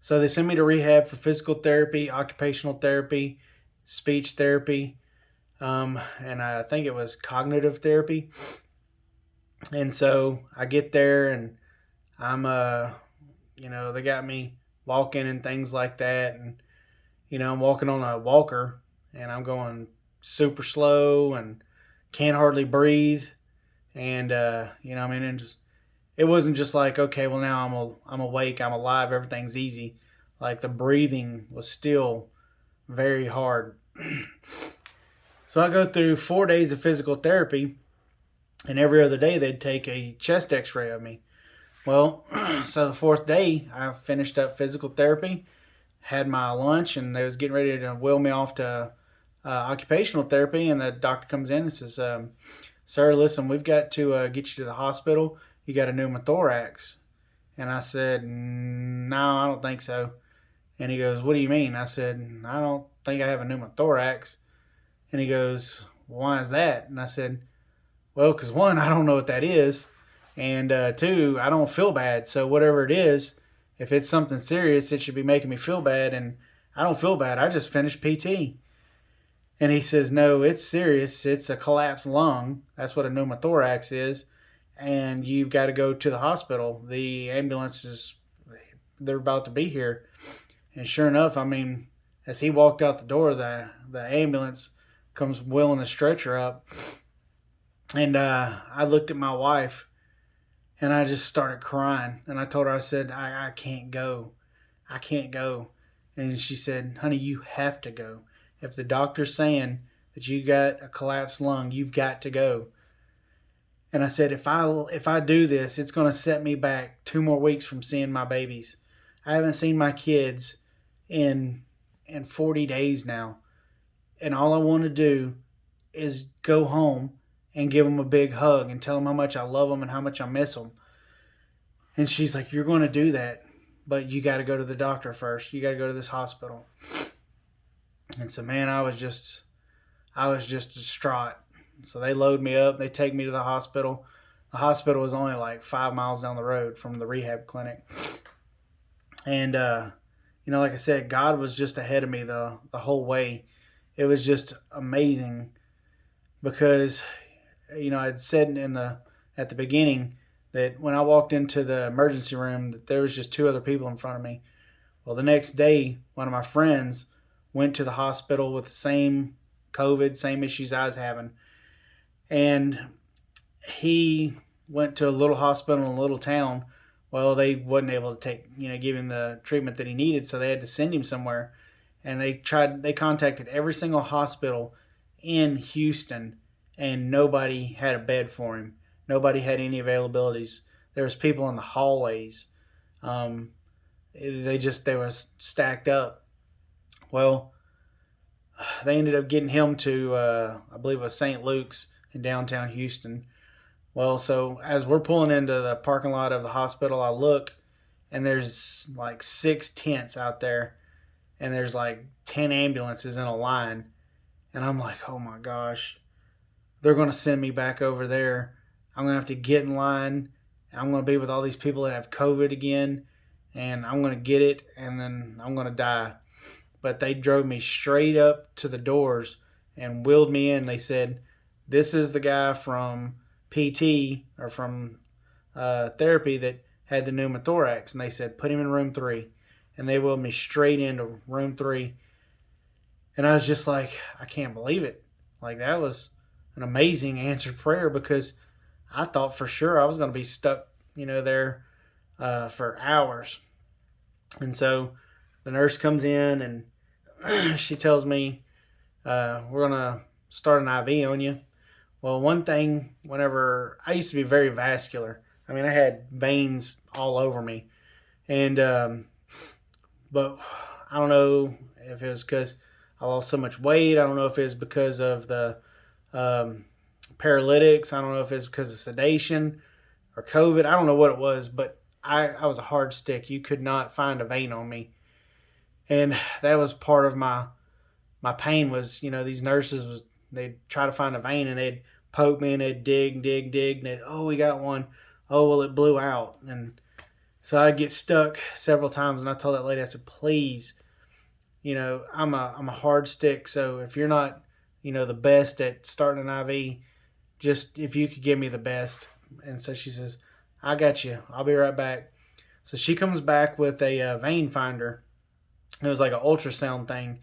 So they sent me to rehab for physical therapy, occupational therapy, speech therapy, and I think it was cognitive therapy. And so I get there and I'm they got me walking and things like that, and I'm walking on a walker and I'm going super slow and can't hardly breathe, and I mean, and just it wasn't just like, okay, well now I'm awake, I'm alive, everything's easy. Like the breathing was still very hard. So I go through 4 days of physical therapy, and every other day they'd take a chest X-ray of me. Well, so the fourth day I finished up physical therapy, had my lunch, and they was getting ready to wheel me off to occupational therapy, and the doctor comes in and says, "Sir, listen, we've got to get you to the hospital. You got a pneumothorax." And I said, "No, I don't think so." And he goes, "What do you mean?" I said, "I don't think I have a pneumothorax." And he goes, "Why is that?" And I said, "Well, because one, I don't know what that is. And two, I don't feel bad. So whatever it is, if it's something serious, it should be making me feel bad. And I don't feel bad. I just finished PT." And he says, "No, it's serious. It's a collapsed lung. That's what a pneumothorax is. And you've got to go to the hospital. The ambulance is, they're about to be here." And sure enough, I mean, as he walked out the door, the ambulance comes wheeling the stretcher up. And I looked at my wife and I just started crying. And I told her, I said, I can't go. I can't go. And she said, "Honey, you have to go. If the doctor's saying that you got a collapsed lung, you've got to go." And I said, if I do this, it's going to set me back 2 more weeks from seeing my babies. I haven't seen my kids in 40 days now. And all I want to do is go home and give them a big hug and tell them how much I love them and how much I miss them. And she's like, "You're going to do that, but you got to go to the doctor first. You got to go to this hospital." And so, man, I was just distraught. So they load me up. They take me to the hospital. The hospital was only like 5 miles down the road from the rehab clinic. And, like I said, God was just ahead of me the whole way. It was just amazing because, I'd said at the beginning that when I walked into the emergency room that there was just two other people in front of me. Well, the next day, one of my friends went to the hospital with the same COVID, same issues I was having. And he went to a little hospital in a little town. Well, they wasn't able to give him the treatment that he needed, so they had to send him somewhere. And they contacted every single hospital in Houston, and nobody had a bed for him. Nobody had any availabilities. There was people in the hallways. They were stacked up. Well, they ended up getting him to, I believe it was St. Luke's in downtown Houston. Well, so as we're pulling into the parking lot of the hospital, I look, and there's like 6 tents out there, and there's like 10 ambulances in a line. And I'm like, oh my gosh, they're going to send me back over there. I'm going to have to get in line. I'm going to be with all these people that have COVID again, and I'm going to get it, and then I'm going to die. But they drove me straight up to the doors and wheeled me in. They said, "This is the guy from PT or from therapy that had the pneumothorax." And they said, "Put him in room 3." And they wheeled me straight into room 3. And I was just like, I can't believe it. Like, that was an amazing answered prayer, because I thought for sure I was going to be stuck, there for hours. And so the nurse comes in and she tells me, "We're going to start an IV on you." Well, one thing, whenever I used to be very vascular, I mean, I had veins all over me. And, but I don't know if it was because I lost so much weight. I don't know if it was because of the paralytics. I don't know if it's because of sedation or COVID. I don't know what it was, but I was a hard stick. You could not find a vein on me. And that was part of my pain was, these nurses, they'd try to find a vein and they'd poke me and they'd dig. And they'd, "Oh, we got one. Oh, well, it blew out." And So I get stuck several times, and I told that lady, I said, please, I'm a hard stick. So if you're not, the best at starting an IV, just if you could give me the best. And so she says, I got you. I'll be right back. So she comes back with a vein finder. It was like an ultrasound thing.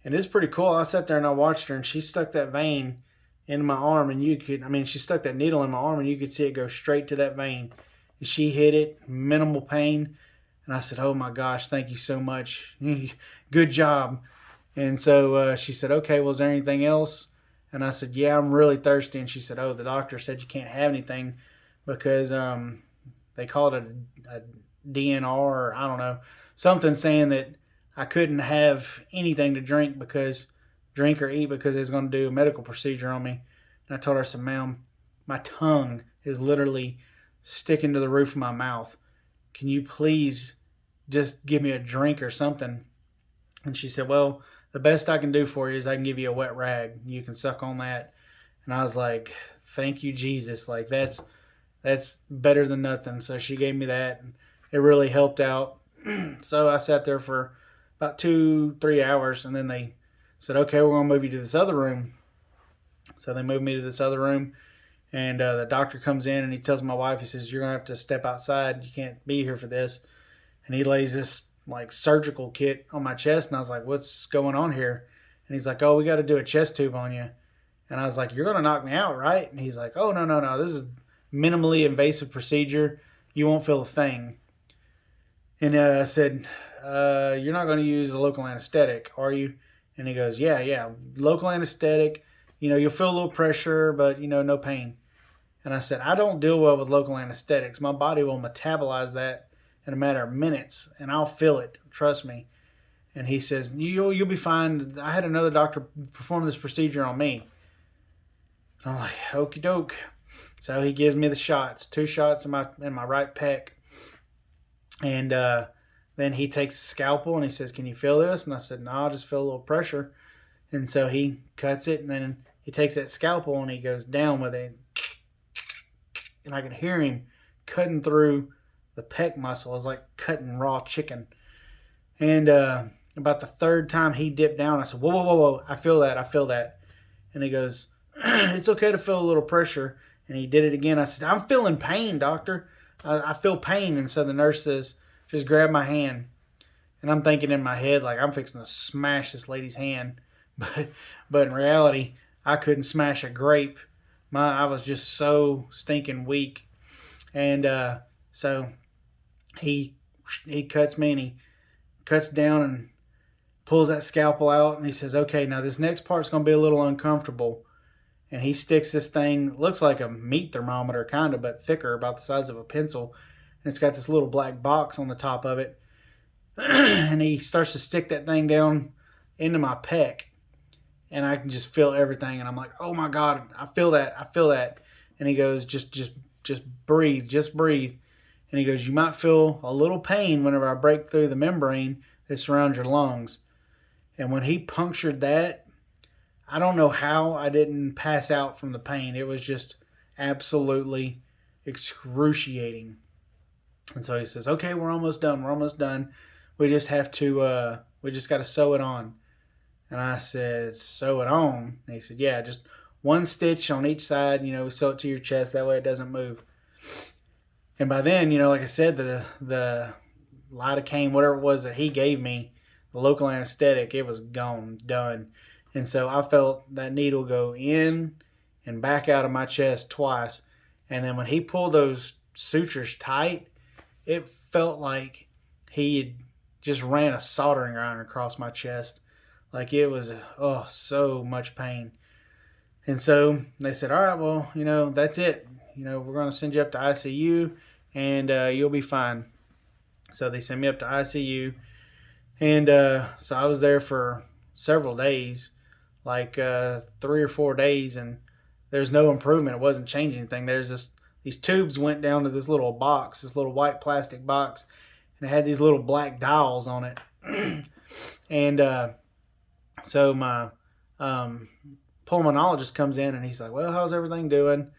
And it's pretty cool. I sat there and I watched her, and she stuck that vein in my arm, and she stuck that needle in my arm, and you could see it go straight to that vein. And she hit it, minimal pain. And I said, oh my gosh, thank you so much. Good job. And so she said, okay, well, is there anything else? And I said, yeah, I'm really thirsty. And she said, oh, the doctor said you can't have anything because they called it a DNR, or I don't know, something saying that I couldn't have anything to drink or eat because they was going to do a medical procedure on me. And I told her, I said, ma'am, my tongue is literally sticking to the roof of my mouth. Can you please just give me a drink or something? And she said, well, the best I can do for you is I can give you a wet rag. You can suck on that. And I was like, thank you, Jesus. Like, that's better than nothing. So she gave me that, and it really helped out. So I sat there for about 2-3 hours, and then they said, okay, we're going to move you to this other room. So they moved me to this other room, and the doctor comes in, and he tells my wife, he says, you're going to have to step outside. You can't be here for this. And he lays this like surgical kit on my chest, and I was like, what's going on here? And he's like, oh, we got to do a chest tube on you. And I was like, you're going to knock me out, right? And he's like, oh, no. This is minimally invasive procedure. You won't feel a thing. And I said, you're not going to use a local anesthetic, are you? And he goes, yeah, local anesthetic. You'll feel a little pressure, but, no pain. And I said, I don't deal well with local anesthetics. My body will metabolize that in a matter of minutes, and I'll feel it. Trust me. And he says, you'll be fine. I had another doctor perform this procedure on me. And I'm like, okie doke. So he gives me the shots, 2 shots in my right pec. And then he takes a scalpel and he says, can you feel this? And I said, no, I just feel a little pressure. And so he cuts it, and then he takes that scalpel and he goes down with it. And I can hear him cutting through the pec muscle. It was like cutting raw chicken. And about the 3rd time he dipped down, I said, whoa. I feel that. And he goes, it's okay to feel a little pressure. And he did it again. I said, I'm feeling pain, doctor. I feel pain. And so the nurse says, just grab my hand. And I'm thinking in my head, like, I'm fixing to smash this lady's hand. But in reality, I couldn't smash a grape. I was just so stinking weak. And so he cuts me, and he cuts down and pulls that scalpel out. And he says, okay, now this next part's going to be a little uncomfortable. And he sticks this thing, looks like a meat thermometer kind of, but thicker, about the size of a pencil. And it's got this little black box on the top of it. And he starts to stick that thing down into my pec. And I can just feel everything. And I'm like, oh my God, I feel that. And he goes, just breathe. And he goes, you might feel a little pain whenever I break through the membrane that surrounds your lungs. And when he punctured that, I don't know how I didn't pass out from the pain. It was just absolutely excruciating. And so he says, okay, we're almost done. We just got to sew it on. And I said, sew it on? And he said, yeah, just 1 stitch on each side, we sew it to your chest. That way it doesn't move. And by then, like I said, the lidocaine, whatever it was that he gave me, the local anesthetic, it was gone, done. And so I felt that needle go in and back out of my chest twice. And then when he pulled those sutures tight, it felt like he had just ran a soldering iron across my chest. Like it was, so much pain. And so they said, all right, well, that's it. We're going to send you up to ICU, and you'll be fine. So they sent me up to ICU. And so I was there for several days, like 3 or 4 days, and there's no improvement. It wasn't changing anything. These tubes went down to this little box, this little white plastic box, and it had these little black dials on it. And so my pulmonologist comes in, and he's like, well, how's everything doing?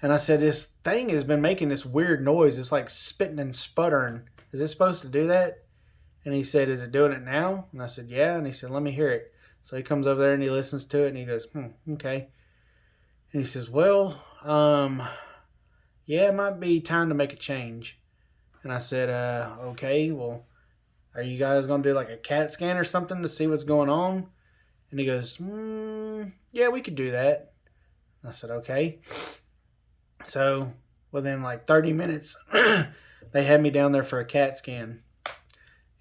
And I said, this thing has been making this weird noise. It's like spitting and sputtering. Is it supposed to do that? And he said, is it doing it now? And I said, yeah. And he said, let me hear it. So he comes over there and he listens to it and he goes, okay. And he says, well, yeah, it might be time to make a change. And I said, okay, well, are you guys going to do like a CAT scan or something to see what's going on? And he goes, yeah, we could do that. And I said, okay. So within like 30 minutes, they had me down there for a CAT scan.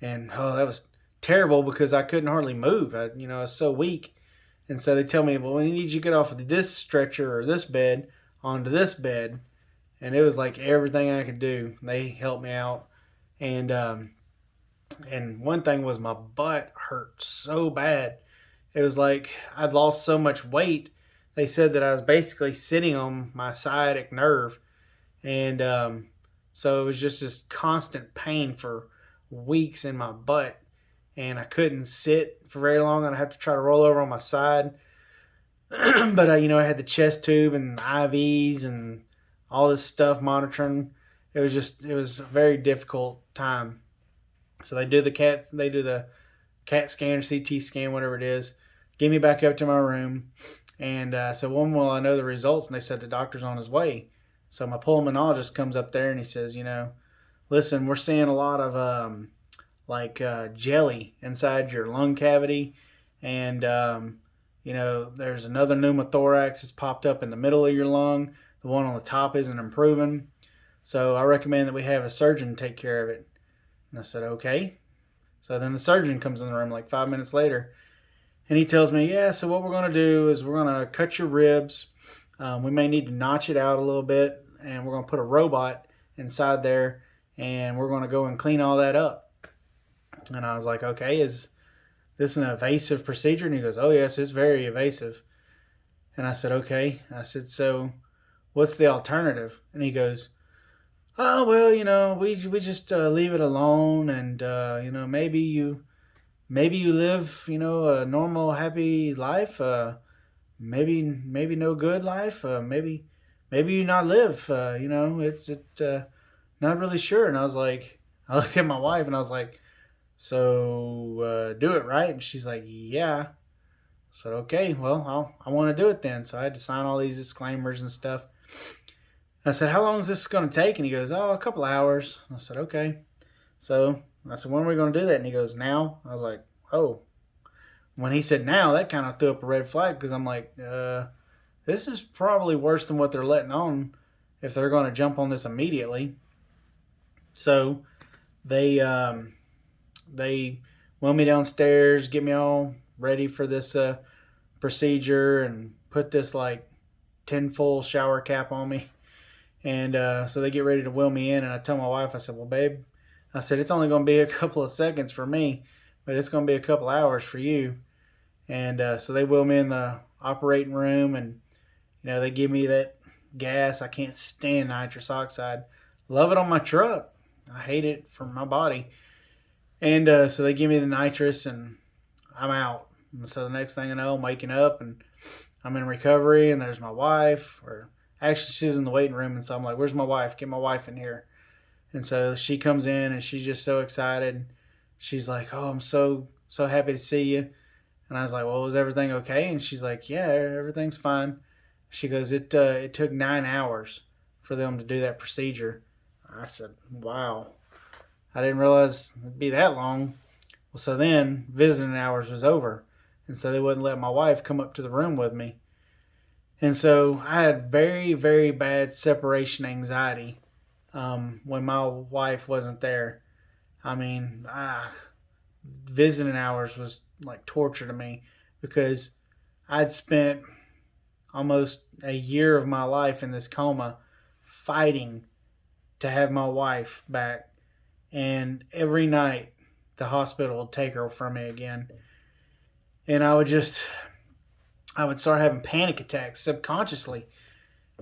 And that was terrible because I couldn't hardly move. I was so weak. And so they tell me, well, we need you to get off of this stretcher or this bed onto this bed. And it was like everything I could do. They helped me out. And one thing was my butt hurt so bad. It was like I'd lost so much weight. They said that I was basically sitting on my sciatic nerve. And so it was just this constant pain for weeks in my butt. And I couldn't sit for very long. I'd have to try to roll over on my side. But, I had the chest tube and IVs and all this stuff monitoring. It was a very difficult time. So they do the CAT scan or CT scan, whatever it is, get me back up to my room. And so when will I know the results? And they said the doctor's on his way. So my pulmonologist comes up there and he says, listen, we're seeing a lot of jelly inside your lung cavity. And, there's another pneumothorax that's popped up in the middle of your lung. The one on the top isn't improving. So I recommend that we have a surgeon take care of it. And I said, okay. So then the surgeon comes in the room like 5 minutes later. And he tells me, yeah, so what we're going to do is we're going to cut your ribs. We may need to notch it out a little bit. And we're going to put a robot inside there. And we're going to go and clean all that up. And I was like, okay, is this an invasive procedure? And he goes, oh, yes, it's very invasive. And I said, okay. I said, so what's the alternative? And he goes, oh, well, we just leave it alone. And, maybe you live, a normal, happy life. Maybe no good life. Maybe you not live. Not really sure. And I looked at my wife and I was like, so do it, right? And she's like, yeah. I said, okay, well, I want to do it then. So I had to sign all these disclaimers and stuff. I said, how long is this going to take? And he goes, a couple hours. I said, okay. So I said, when are we going to do that? And he goes, now. I was like, oh. When he said now, that kind of threw up a red flag because I'm like, this is probably worse than what they're letting on if they're going to jump on this immediately. So they wheel me downstairs, get me all ready for this procedure, and put this like 10 full shower cap on me. And so they get ready to wheel me in, and I tell my wife, I said, well, babe, I said, it's only going to be a couple of seconds for me, but it's going to be a couple hours for you. And so they wheel me in the operating room, and, they give me that gas. I can't stand nitrous oxide. Love it on my truck. I hate it for my body. And so they give me the nitrous, and I'm out. And so the next thing I know, I'm waking up, and I'm in recovery, and there's my wife. Or actually, she's in the waiting room, and so I'm like, where's my wife? Get my wife in here. And so she comes in, and she's just so excited. She's like, oh, I'm so happy to see you. And I was like, well, was everything okay? And she's like, yeah, everything's fine. She goes, it took 9 hours for them to do that procedure. I said, wow. I didn't realize it'd be that long. Well, so then visiting hours was over. And so they wouldn't let my wife come up to the room with me. And so I had very, very bad separation anxiety when my wife wasn't there. I mean, visiting hours was like torture to me because I'd spent almost a year of my life in this coma fighting to have my wife back. And every night the hospital would take her from me again. And I would start having panic attacks subconsciously.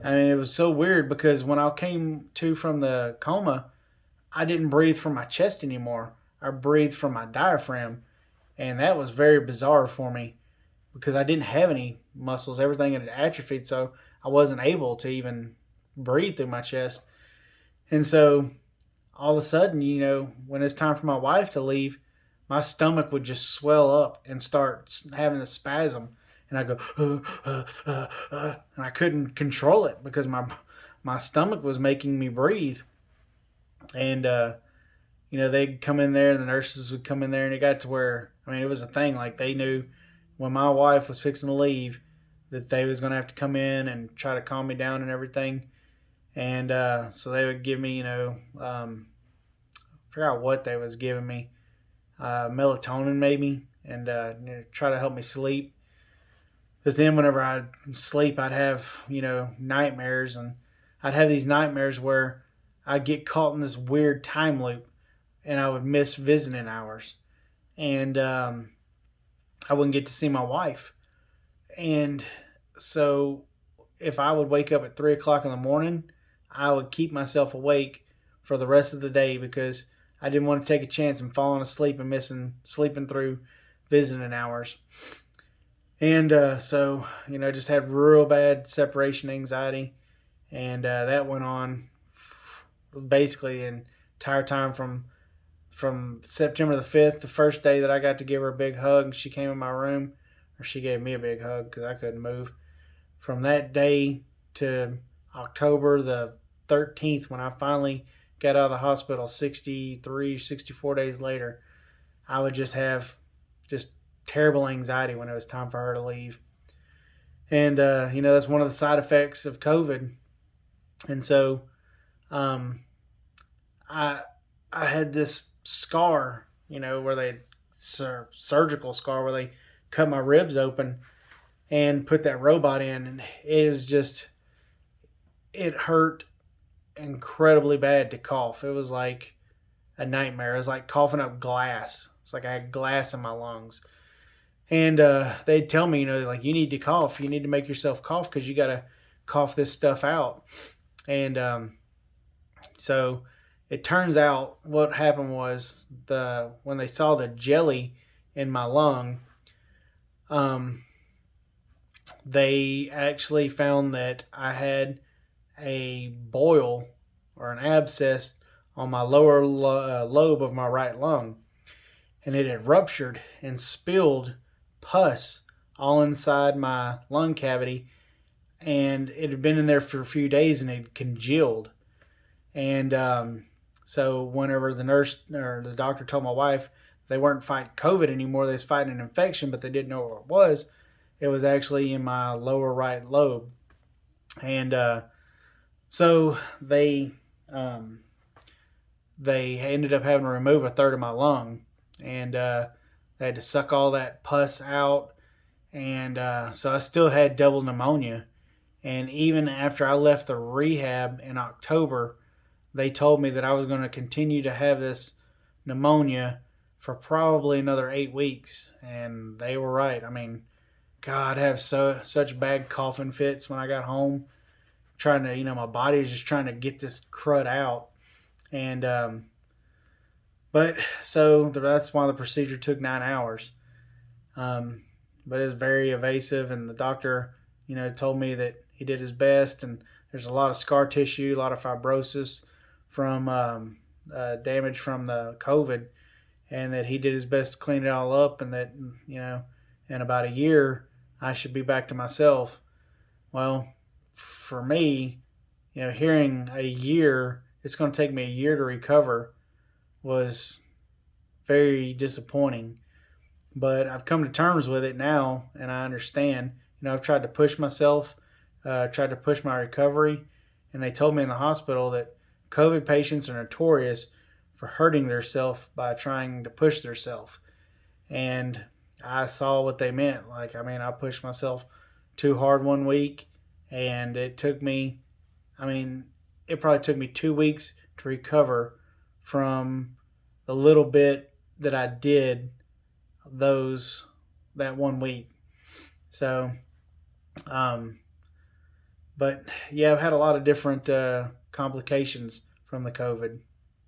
I mean, it was so weird because when I came to from the coma, I didn't breathe from my chest anymore. I breathed from my diaphragm. And that was very bizarre for me because I didn't have any muscles. Everything had atrophied, so I wasn't able to even breathe through my chest. And so all of a sudden, when it's time for my wife to leave, my stomach would just swell up and start having a spasm. And I go, and I couldn't control it because my stomach was making me breathe. And, they'd come in there, and the nurses would come in there, and it got to where, it was a thing. Like, they knew when my wife was fixing to leave that they was going to have to come in and try to calm me down and everything. And so they would give me, forgot what they was giving me, melatonin maybe, and try to help me sleep. But then whenever I'd sleep, I'd have, nightmares, and I'd have these nightmares where I'd get caught in this weird time loop, and I would miss visiting hours, and I wouldn't get to see my wife. And so if I would wake up at 3 o'clock in the morning, I would keep myself awake for the rest of the day because I didn't want to take a chance and falling asleep and sleeping through visiting hours. And so, just had real bad separation anxiety. And that went on basically the entire time from September the 5th, the first day that I got to give her a big hug. She came in my room, or she gave me a big hug because I couldn't move. From that day to October the 13th, when I finally got out of the hospital 64 days later, I would just have just terrible anxiety when it was time for her to leave. And, that's one of the side effects of COVID. And so I had this scar, where surgical scar where they cut my ribs open and put that robot in. And it hurt incredibly bad to cough. It was like a nightmare. It was like coughing up glass. It's like I had glass in my lungs. And they'd tell me, like, you need to cough. You need to make yourself cough because you got to cough this stuff out. And so it turns out what happened was when they saw the jelly in my lung, they actually found that I had a boil or an abscess on my lower lobe of my right lung, and it had ruptured and spilled pus all inside my lung cavity, and it had been in there for a few days and it congealed. And so whenever the nurse or the doctor told my wife they weren't fighting COVID anymore, they was fighting an infection, but they didn't know what it was. It was actually in my lower right lobe. And so they ended up having to remove a third of my lung, and they had to suck all that pus out. And so I still had double pneumonia. And even after I left the rehab in October, they told me that I was going to continue to have this pneumonia for probably another 8 weeks. And they were right. God, I'd have such bad coughing fits when I got home, trying to, my body was just trying to get this crud out. And, but so that's why the procedure took 9 hours. But it was very evasive, and the doctor, told me that he did his best, and there's a lot of scar tissue, a lot of fibrosis from damage from the COVID, and that he did his best to clean it all up, and that, in about a year, I should be back to myself. Well, for me, hearing a year, it's going to take me a year to recover, was very disappointing. But I've come to terms with it now, and I understand. I've tried to push myself, tried to push my recovery, and they told me in the hospital that COVID patients are notorious for hurting themselves by trying to push themselves. And I saw what they meant. I pushed myself too hard one week, and it probably took me 2 weeks to recover from the little bit that I did that 1 week. So, but yeah, I've had a lot of different complications from the COVID.